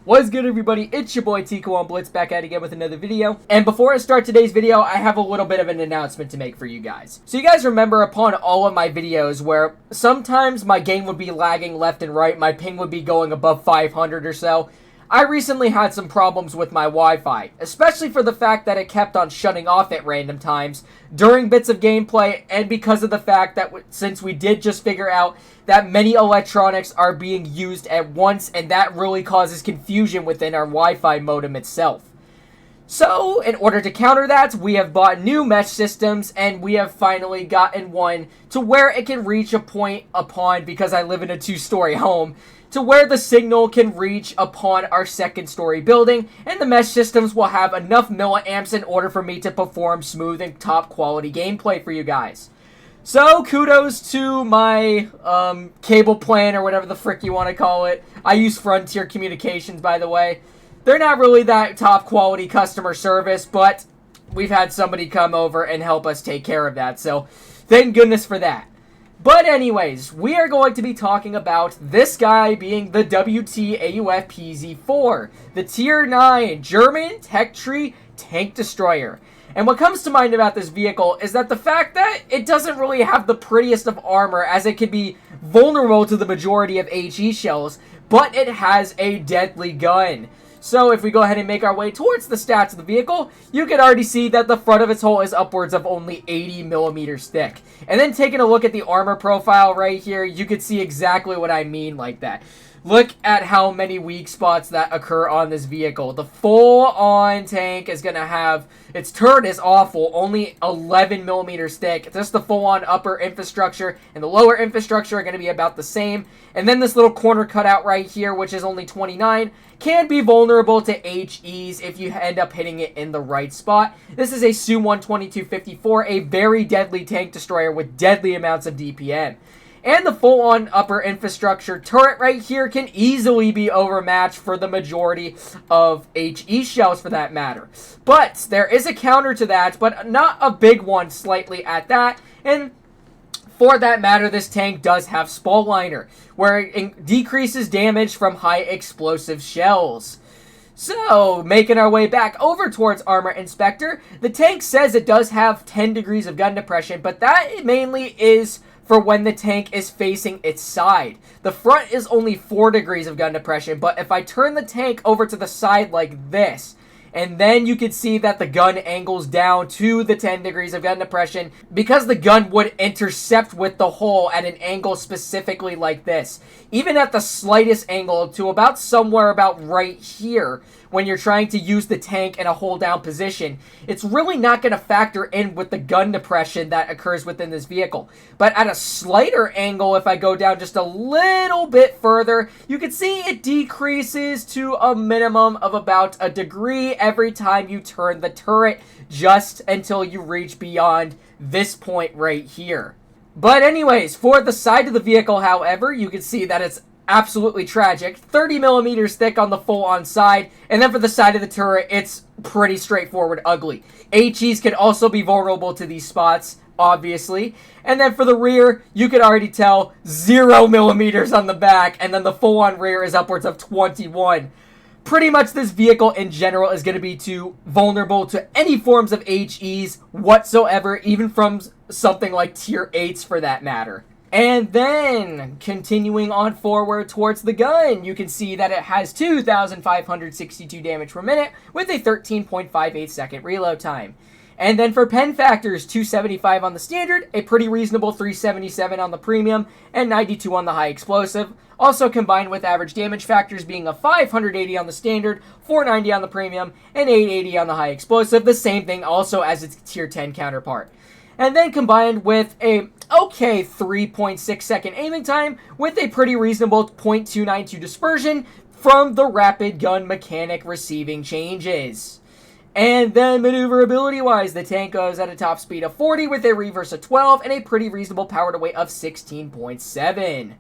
What's good, everybody? It's your boy Tico on Blitz, back at it again with another video. And before I start today's video, I have a little bit of an announcement to make for you guys. So you guys remember upon all of my videos where sometimes my game would be lagging left and right, my ping would be going above 500 or so. I recently had some problems with my Wi-Fi, especially for the fact that it kept on shutting off at random times during bits of gameplay, and because of the fact that since we did just figure out that many electronics are being used at once, and that really causes confusion within our Wi-Fi modem itself. So, in order to counter that, we have bought new mesh systems, and we have finally gotten one to where it can reach a point upon, because I live in a 2-story home, to where the signal can reach upon our 2nd-story building, and the mesh systems will have enough milliamps in order for me to perform smooth and top-quality gameplay for you guys. So, kudos to my cable plan, or whatever the frick you want to call it. I use Frontier Communications, by the way. They're not really that top-quality customer service, but we've had somebody come over and help us take care of that, so thank goodness for that. But anyways, we are going to be talking about this guy being the WT-AUF PZ-4, the Tier 9 German Tech Tree Tank Destroyer. And what comes to mind about this vehicle is that the fact that it doesn't really have the prettiest of armor, as it can be vulnerable to the majority of HE shells, but it has a deadly gun. So if we go ahead and make our way towards the stats of the vehicle, you can already see that the front of its hull is upwards of only 80 millimeters thick. And then taking a look at the armor profile right here, you can see exactly what I mean like that. Look at how many weak spots that occur on this vehicle. The full-on tank is going to have, its turret is awful, only 11 millimeters thick. Just the full-on upper infrastructure and the lower infrastructure are going to be about the same. And then this little corner cutout right here, which is only 29, can be vulnerable to HEs if you end up hitting it in the right spot. This is a Su-122-54, a very deadly tank destroyer with deadly amounts of DPM. And the full-on upper infrastructure turret right here can easily be overmatched for the majority of HE shells for that matter. But there is a counter to that, but not a big one, slightly at that. And for that matter, this tank does have Spall Liner, where it decreases damage from high explosive shells. So, making our way back over towards Armor Inspector, the tank says it does have 10 degrees of gun depression, but that mainly is for when the tank is facing its side. The front is only 4 degrees of gun depression, but if I turn the tank over to the side like this, and then you can see that the gun angles down to the 10 degrees of gun depression, because the gun would intercept with the hull at an angle specifically like this. Even at the slightest angle to about somewhere about right here, when you're trying to use the tank in a hold down position, it's really not going to factor in with the gun depression that occurs within this vehicle. But at a slighter angle, if I go down just a little bit further, you can see it decreases to a minimum of about a degree every time you turn the turret, just until you reach beyond this point right here. But anyways, for the side of the vehicle, however, you can see that it's absolutely tragic. 30 millimeters thick on the full-on side, and then for the side of the turret, it's pretty straightforward ugly. HEs can also be vulnerable to these spots, obviously. And then for the rear, you can already tell 0 millimeters on the back, and then the full-on rear is upwards of 21. Pretty much this vehicle in general is going to be too vulnerable to any forms of HEs whatsoever, even from something like Tier 8s for that matter. And then, continuing on forward towards the gun, you can see that it has 2,562 damage per minute with a 13.58 second reload time. And then for pen factors, 275 on the standard, a pretty reasonable 377 on the premium, and 92 on the high explosive. Also combined with average damage factors being a 580 on the standard, 490 on the premium, and 880 on the high explosive. The same thing also as its Tier 10 counterpart. And then combined with a okay 3.6 second aiming time with a pretty reasonable 0.292 dispersion from the rapid gun mechanic receiving changes. And then maneuverability-wise, the tank goes at a top speed of 40 with a reverse of 12 and a pretty reasonable power to weight of 16.7.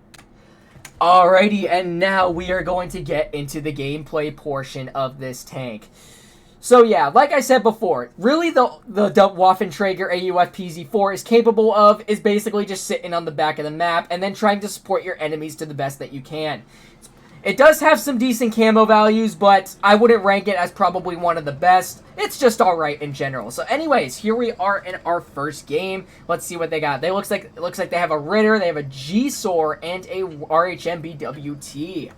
Alrighty, and now we are going to get into the gameplay portion of this tank. So yeah, like I said before, really the Waffenträger AUF PZ-4 is capable of is basically just sitting on the back of the map and then trying to support your enemies to the best that you can. It does have some decent camo values, but I wouldn't rank it as probably one of the best. It's just alright in general. So anyways, here we are in our first game. Let's see what they got. It looks like they have a Ritter, they have a G-Sor, and a RHM-BWT.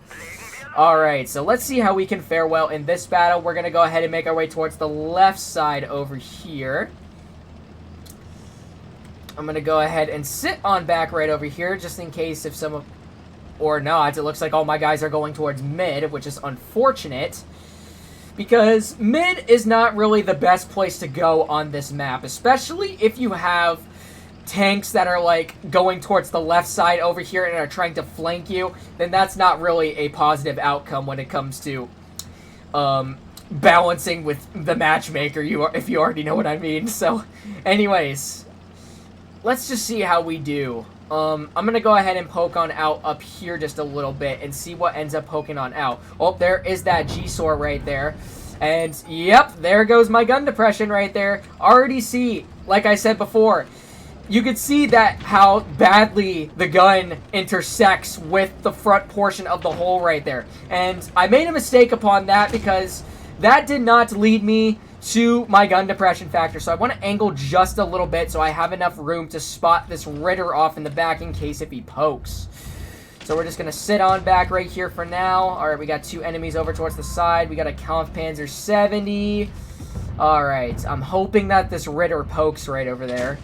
Alright, so let's see how we can fare well in this battle. We're going to go ahead and make our way towards the left side over here. I'm going to go ahead and sit on back right over here, just in case if some of... or not. It looks like all my guys are going towards mid, which is unfortunate. Because mid is not really the best place to go on this map. Especially if you have tanks that are like going towards the left side over here and are trying to flank you. Then that's not really a positive outcome when it comes to balancing with the matchmaker, if you already know what I mean. So anyways, let's just see how we do. I'm going to go ahead and poke on out up here just a little bit and see what ends up poking on out. Oh, there is that G-Sor right there. And, yep, there goes my gun depression right there. Already see, like I said before, you could see that how badly the gun intersects with the front portion of the hole right there. And I made a mistake upon that because that did not lead me to my gun depression factor. So I want to angle just a little bit so I have enough room to spot this Ritter off in the back in case if he pokes. So we're just going to sit on back right here for now. Alright, we got two enemies over towards the side. We got a Kampfpanzer 70. Alright, I'm hoping that this Ritter pokes right over there.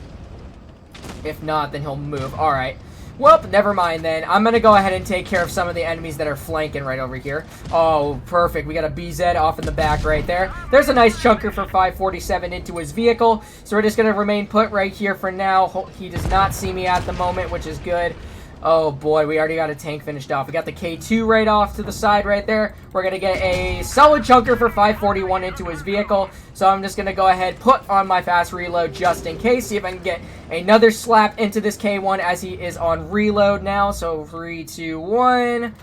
If not, then he'll move. Alright. Well, never mind then. I'm going to go ahead and take care of some of the enemies that are flanking right over here. Oh, perfect. We got a BZ off in the back right there. There's a nice chunker for 547 into his vehicle. So we're just going to remain put right here for now. He does not see me at the moment, which is good. Oh boy, we already got a tank finished off. We got the K2 right off to the side right there. We're going to get a solid chunker for 541 into his vehicle. So I'm just going to go ahead, put on my fast reload just in case. See if I can get another slap into this K1 as he is on reload now. So 3, 2, 1.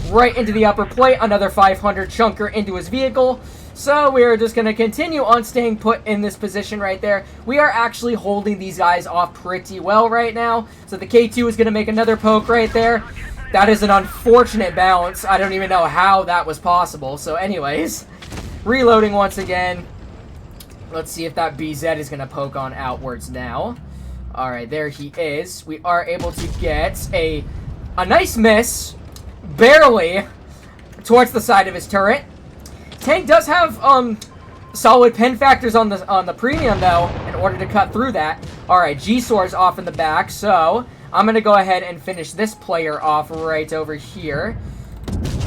Right into the upper plate. Another 500 chunker into his vehicle. So we are just going to continue on staying put in this position right there. We are actually holding these guys off pretty well right now. So the K2 is going to make another poke right there. That is an unfortunate bounce. I don't even know how that was possible. So anyways, reloading once again. Let's see if that BZ is going to poke on outwards now. Alright, there he is. We are able to get a nice miss, barely, towards the side of his turret. Tank does have solid pen factors on the premium though, in order to cut through that. Alright, G-Sor's off in the back, so I'm gonna go ahead and finish this player off right over here.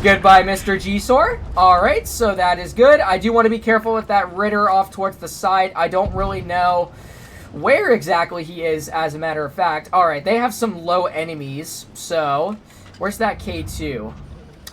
Goodbye, Mr. G-Sor. Alright, so that is good. I do want to be careful with that Ritter off towards the side. I don't really know where exactly he is, as a matter of fact. Alright, they have some low enemies, so where's that K2?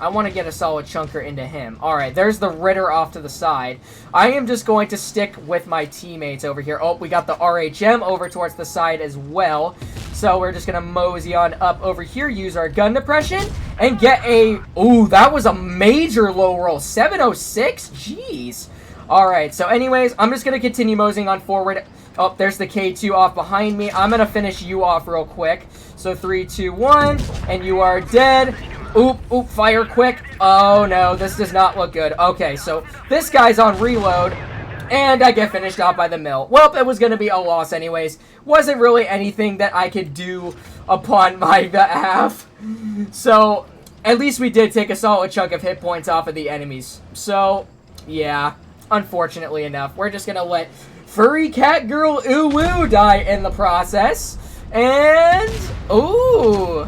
I want to get a solid chunker into him. Alright, there's the Ritter off to the side. I am just going to stick with my teammates over here. Oh, we got the RHM over towards the side as well. So we're just going to mosey on up over here, use our gun depression, and get a... Ooh, that was a major low roll. 706? Jeez. Alright, so anyways, I'm just going to continue moseying on forward. Oh, there's the K2 off behind me. I'm going to finish you off real quick. So 3, 2, 1, and you are dead. Oop, fire quick. Oh no, this does not look good. Okay, so this guy's on reload, and I get finished off by the mill. Well, it was going to be a loss anyways. Wasn't really anything that I could do upon my behalf. So, at least we did take a solid chunk of hit points off of the enemies. So, yeah, unfortunately enough, we're just going to let Furry Cat Girl Ooh Woo die in the process. And, ooh...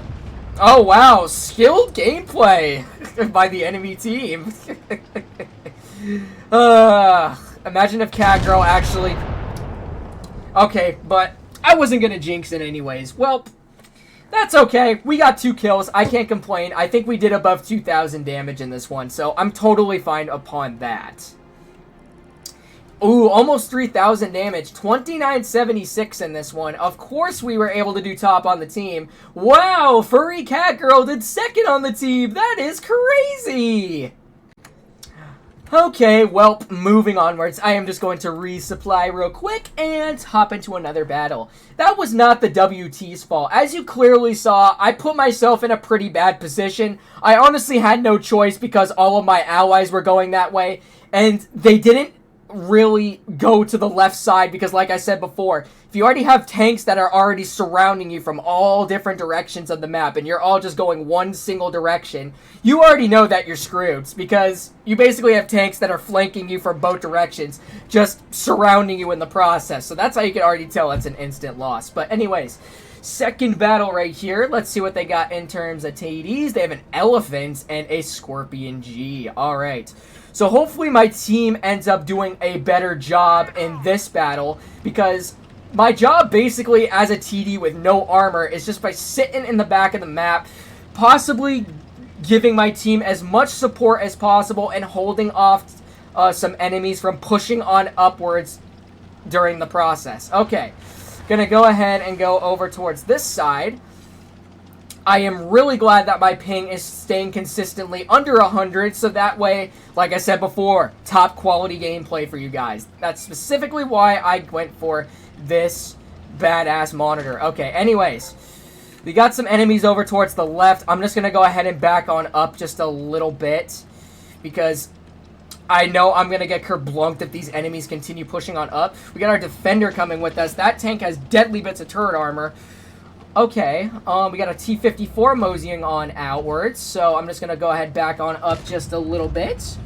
Oh, wow. Skilled gameplay by the enemy team. Imagine if Cat Girl actually... Okay, but I wasn't going to jinx it anyways. Well, that's okay. We got 2 kills. I can't complain. I think we did above 2,000 damage in this one, so I'm totally fine upon that. Ooh, almost 3,000 damage. 2976 in this one. Of course we were able to do top on the team. Wow, Furry Cat Girl did second on the team. That is crazy. Okay, well, moving onwards, I am just going to resupply real quick and hop into another battle. That was not the WT's fault. As you clearly saw, I put myself in a pretty bad position. I honestly had no choice because all of my allies were going that way, and they didn't really go to the left side because, like I said before, if you already have tanks that are already surrounding you from all different directions of the map and you're all just going one single direction, you already know that you're screwed because you basically have tanks that are flanking you from both directions, just surrounding you in the process. So that's how you can already tell it's an instant loss. But anyways, second battle right here. Let's see what they got in terms of TDs. They have an Elephant and a Scorpion G. All right. So hopefully my team ends up doing a better job in this battle because my job basically as a TD with no armor is just by sitting in the back of the map, possibly giving my team as much support as possible and holding off some enemies from pushing on upwards during the process. Okay, gonna go ahead and go over towards this side. I am really glad that my ping is staying consistently under 100, so that way, like I said before, top quality gameplay for you guys. That's specifically why I went for this badass monitor. Okay, anyways, we got some enemies over towards the left. I'm just going to go ahead and back on up just a little bit because I know I'm going to get kerblunked if these enemies continue pushing on up. We got our defender coming with us. That tank has deadly bits of turret armor. Okay, we got a T-54 moseying on outwards, so I'm just going to go ahead back on up just a little bit.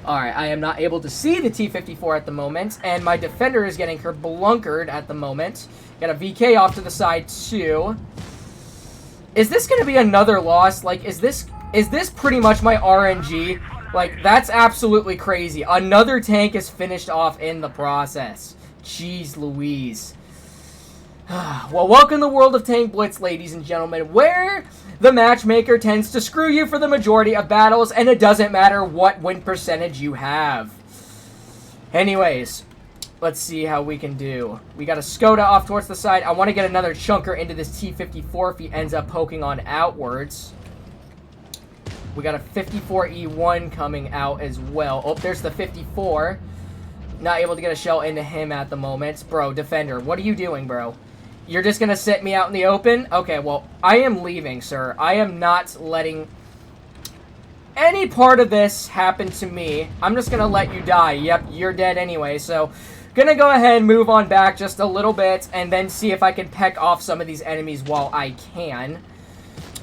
Alright, I am not able to see the T-54 at the moment, and my defender is getting kerblunkered at the moment. Got a VK off to the side, too. Is this going to be another loss? Like, is this pretty much my RNG? Like, that's absolutely crazy. Another tank is finished off in the process. Jeez Louise. Well, welcome to the world of Tank Blitz, ladies and gentlemen, where the matchmaker tends to screw you for the majority of battles, and it doesn't matter what win percentage you have. Anyways, let's see how we can do. We got a Skoda off towards the side. I want to get another chunker into this T-54 if he ends up poking on outwards. We got a 54E1 coming out as well. Oh, there's the 54. Not able to get a shell into him at the moment. Bro, defender, what are you doing, bro? You're just going to sit me out in the open? Okay, well, I am leaving, sir. I am not letting any part of this happen to me. I'm just going to let you die. Yep, you're dead anyway. So, going to go ahead and move on back just a little bit and then see if I can peck off some of these enemies while I can.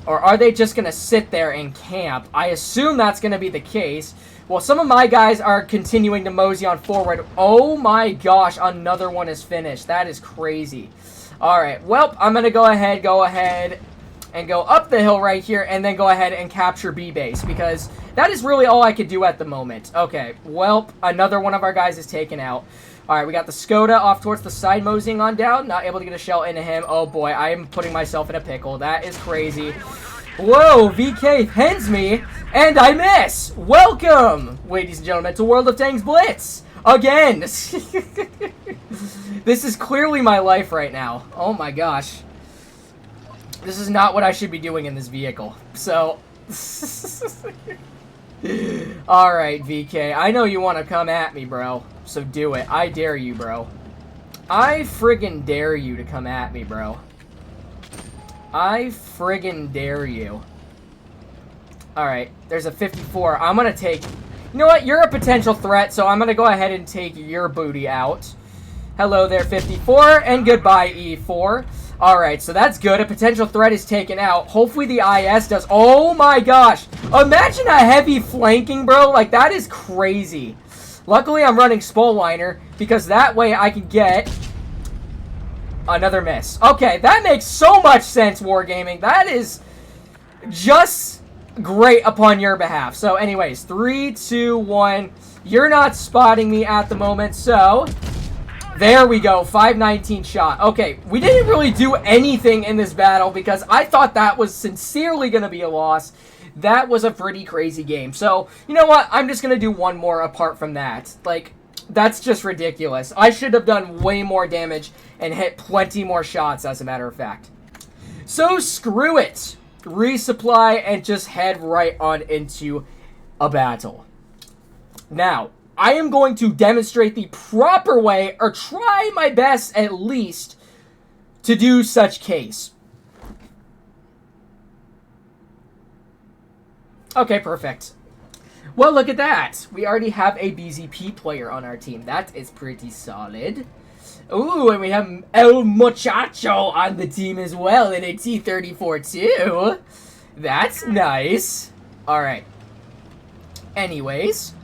Or are they just going to sit there and camp? I assume that's going to be the case. Well, some of my guys are continuing to mosey on forward. Oh my gosh, another one is finished. That is crazy. Alright, well, I'm going to go ahead and go up the hill right here and then go ahead and capture B base because that is really all I could do at the moment. Okay, well, another one of our guys is taken out. Alright, we got the Skoda off towards the side moseying on down. Not able to get a shell into him. Oh boy, I am putting myself in a pickle. That is crazy. Whoa, VK pins me, and I miss! Welcome, ladies and gentlemen, to World of Tanks Blitz! Again! This is clearly my life right now. Oh my gosh. This is not what I should be doing in this vehicle. So... Alright, VK, I know you want to come at me, bro. So do it. I dare you, bro. I friggin' dare you to come at me, bro. I friggin' dare you. Alright, there's a 54. I'm gonna take... You know what? You're a potential threat, so I'm gonna go ahead and take your booty out. Hello there, 54, and goodbye, E4. Alright, so that's good. A potential threat is taken out. Hopefully the IS does... Oh my gosh! Imagine a heavy flanking, bro. Like, that is crazy. Luckily, I'm running Spolliner, because that way I can get... Another miss. Okay, that makes so much sense, Wargaming. That is just great upon your behalf. So, anyways, 3, 2, 1. You're not spotting me at the moment, so... There we go, 519 shot. Okay, we didn't really do anything in this battle because I thought that was sincerely going to be a loss. That was a pretty crazy game. So, you know what? I'm just going to do one more apart from that. Like... That's just ridiculous. I should have done way more damage and hit plenty more shots, as a matter of fact. So, screw it. Resupply and just head right on into a battle. Now, I am going to demonstrate the proper way, or try my best at least, to do such case. Okay, perfect. Well, look at that. We already have a BZP player on our team. That is pretty solid. Ooh, and we have El Muchacho on the team as well in a T-34 too. That's nice. Alright. Anyways.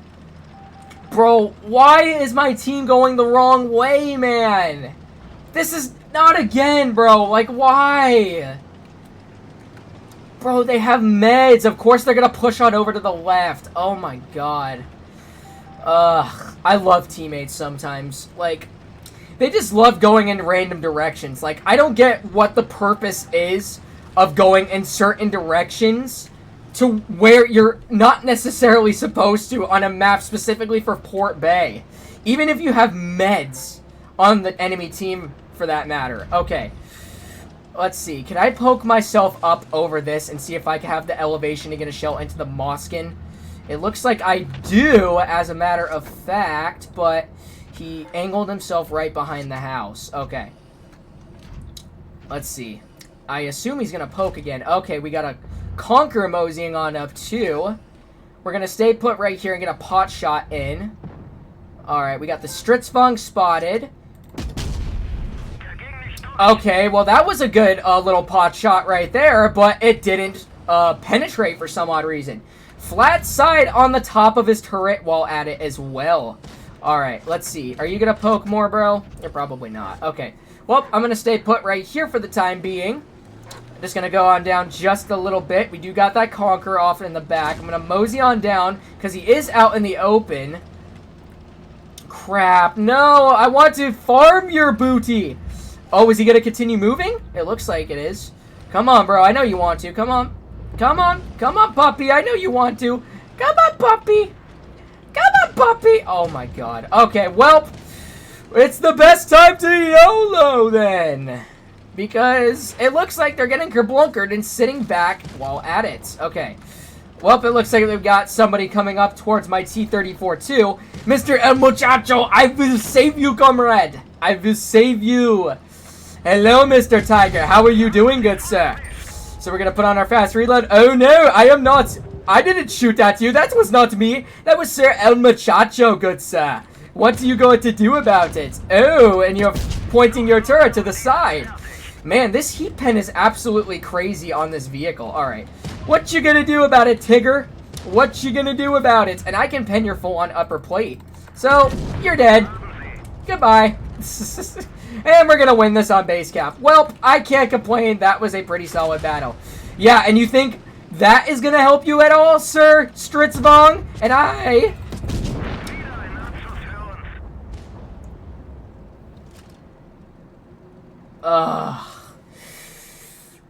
Bro, why is my team going the wrong way, man? This is not again, bro. Like, why? Bro, they have meds. Of course they're gonna push on over to the left. Oh my god. I love teammates sometimes. Like, they just love going in random directions. Like, I don't get what the purpose is of going in certain directions to where you're not necessarily supposed to on a map specifically for Port Bay. Even if you have meds on the enemy team, for that matter. Okay. Let's see. Can I poke myself up over this and see if I can have the elevation to get a shell into the Moskin? It looks like I do, as a matter of fact, but he angled himself right behind the house. Okay. Let's see. I assume he's going to poke again. Okay, we got a Conqueror moseying on up, too. We're going to stay put right here and get a pot shot in. Alright, we got the Stritzvong spotted. Okay, well, that was a good little pot shot right there, but it didn't penetrate for some odd reason. Flat side on the top of his turret while at it as well. Alright, let's see. Are you going to poke more, bro? You're probably not. Okay. Well, I'm going to stay put right here for the time being. I'm just going to go on down just a little bit. We do got that Conqueror off in the back. I'm going to mosey on down because he is out in the open. Crap. No, I want to farm your booty. Oh, is he going to continue moving? It looks like it is. Come on, bro. I know you want to. Come on. Come on. Come on, puppy. I know you want to. Come on, puppy. Come on, puppy. Oh, my God. Okay, well, it's the best time to YOLO, then. Because it looks like they're getting kerblunkered and sitting back while at it. Okay. Well, it looks like we've got somebody coming up towards my T-34, too. Mr. El Muchacho, I will save you, comrade. I will save you. Hello, Mr. Tiger. How are you doing, good sir? So we're going to put on our fast reload. Oh, no, I am not. I didn't shoot at you. That was not me. That was Sir El Muchacho, good sir. What are you going to do about it? Oh, and you're pointing your turret to the side. Man, this heat pen is absolutely crazy on this vehicle. All right. What you going to do about it, Tigger? What you going to do about it? And I can pen your full-on upper plate. So, you're dead. Goodbye. And we're going to win this on base cap. Well, I can't complain. That was a pretty solid battle. Yeah, and you think that is going to help you at all, Sir Stritzvong? And I...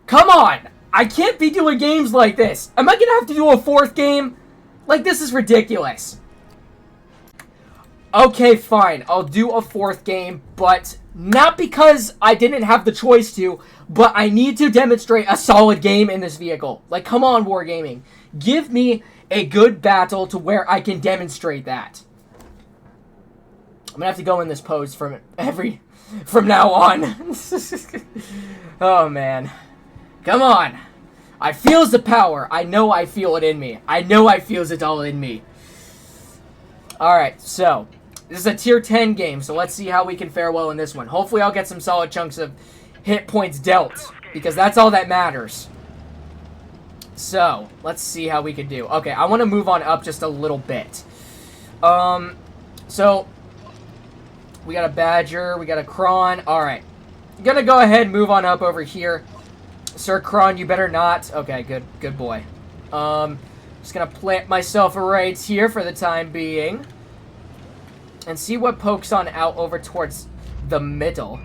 Come on! I can't be doing games like this. Am I going to have to do a fourth game? Like, this is ridiculous. Okay, fine. I'll do a fourth game, but not because I didn't have the choice to, but I need to demonstrate a solid game in this vehicle. Like, come on, Wargaming. Give me a good battle to where I can demonstrate that. I'm going to have to go in this pose from now on. Oh, man. Come on. I feels the power. I know I feel it in me. I know I feels it all in me. Alright, so this is a tier 10 game, so let's see how we can fare well in this one. Hopefully I'll get some solid chunks of hit points dealt, because that's all that matters. So, let's see how we can do. Okay, I want to move on up just a little bit. So, we got a Badger, we got a Kron. Alright, I'm gonna go ahead and move on up over here. Sir Kron, you better not. Okay, good boy. Just gonna plant myself right here for the time being. And see what pokes on out over towards the middle.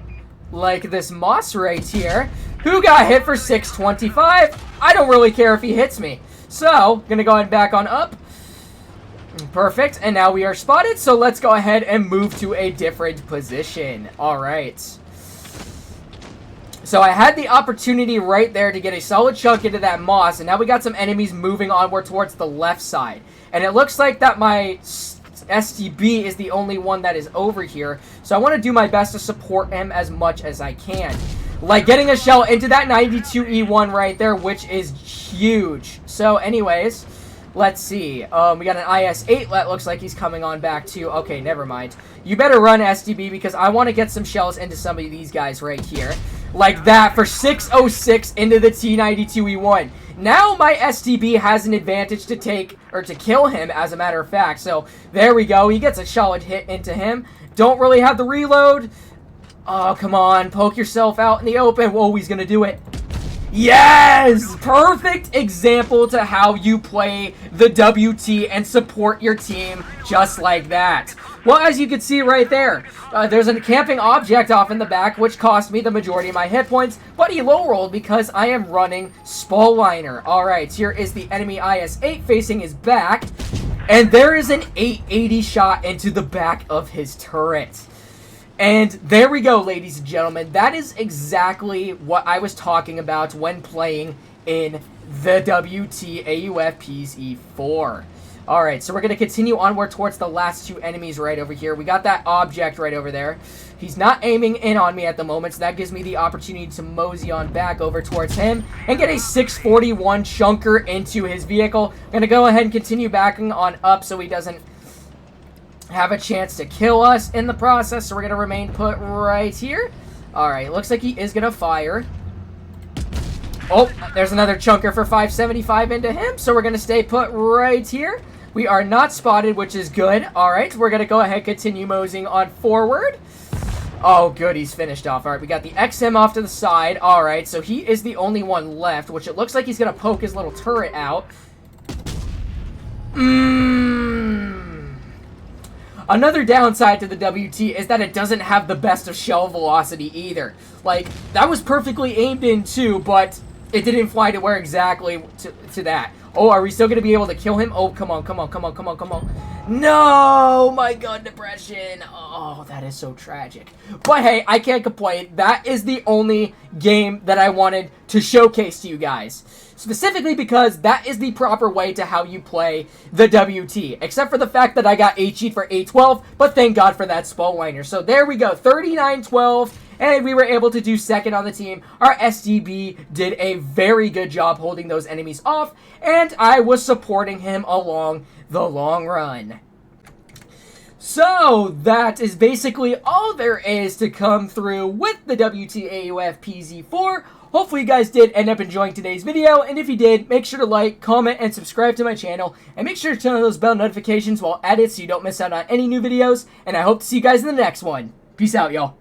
Like this Moss right here, who got hit for 625. I don't really care if he hits me. So, gonna go ahead and back on up. Perfect, and now we are spotted, so let's go ahead and move to a different position. Alright. So I had the opportunity right there to get a solid chunk into that moss, and now we got some enemies moving onward towards the left side. And it looks like that my STB is the only one that is over here. So I want to do my best to support him as much as I can. Like getting a shell into that 92E1 right there, which is huge. So anyways, let's see. We got an IS-8 that looks like he's coming on back too. Okay, never mind. You better run STB because I want to get some shells into some of these guys right here. Like that for 606 into the T92E1. Now my STB has an advantage to take, or to kill him as a matter of fact. So there we go. He gets a solid hit into him. Don't really have the reload. Oh, come on. Poke yourself out in the open. Whoa, he's going to do it. Yes! Perfect example to how you play the WT and support your team just like that. Well, as you can see right there, there's a camping object off in the back, which cost me the majority of my hit points, but he low-rolled because I am running Spalliner. Alright, here is the enemy IS-8 facing his back, and there is an 880 shot into the back of his turret. And there we go, ladies and gentlemen. That is exactly what I was talking about when playing in the WT/AUF PZ4. Alright, so we're going to continue onward towards the last two enemies right over here. We got that object right over there. He's not aiming in on me at the moment, so that gives me the opportunity to mosey on back over towards him and get a 641 chunker into his vehicle. I'm going to go ahead and continue backing on up so he doesn't have a chance to kill us in the process, so we're going to remain put right here. Alright, looks like he is going to fire. Oh, there's another chunker for 575 into him, so we're going to stay put right here. We are not spotted, which is good. Alright, we're going to go ahead and continue moseying on forward. Oh, good, he's finished off. Alright, we got the XM off to the side. Alright, so he is the only one left, which it looks like he's going to poke his little turret out. Another downside to the WT is that it doesn't have the best of shell velocity either. Like, that was perfectly aimed in too, but it didn't fly to where exactly to that. Oh, are we still going to be able to kill him? Oh, come on, come on, come on, come on, come on. No! My gun depression. Oh, that is so tragic. But hey, I can't complain. That is the only game that I wanted to showcase to you guys. Specifically because that is the proper way to how you play the WT. Except for the fact that I got 8 for 812, but thank God for that Spalliner. So there we go, 39-12. And we were able to do second on the team. Our SDB did a very good job holding those enemies off, and I was supporting him along the long run. So, that is basically all there is to come through with the WT/AUF PZ4. Hopefully you guys did end up enjoying today's video, and if you did, make sure to like, comment, and subscribe to my channel, and make sure to turn on those bell notifications while at it so you don't miss out on any new videos, and I hope to see you guys in the next one. Peace out, y'all.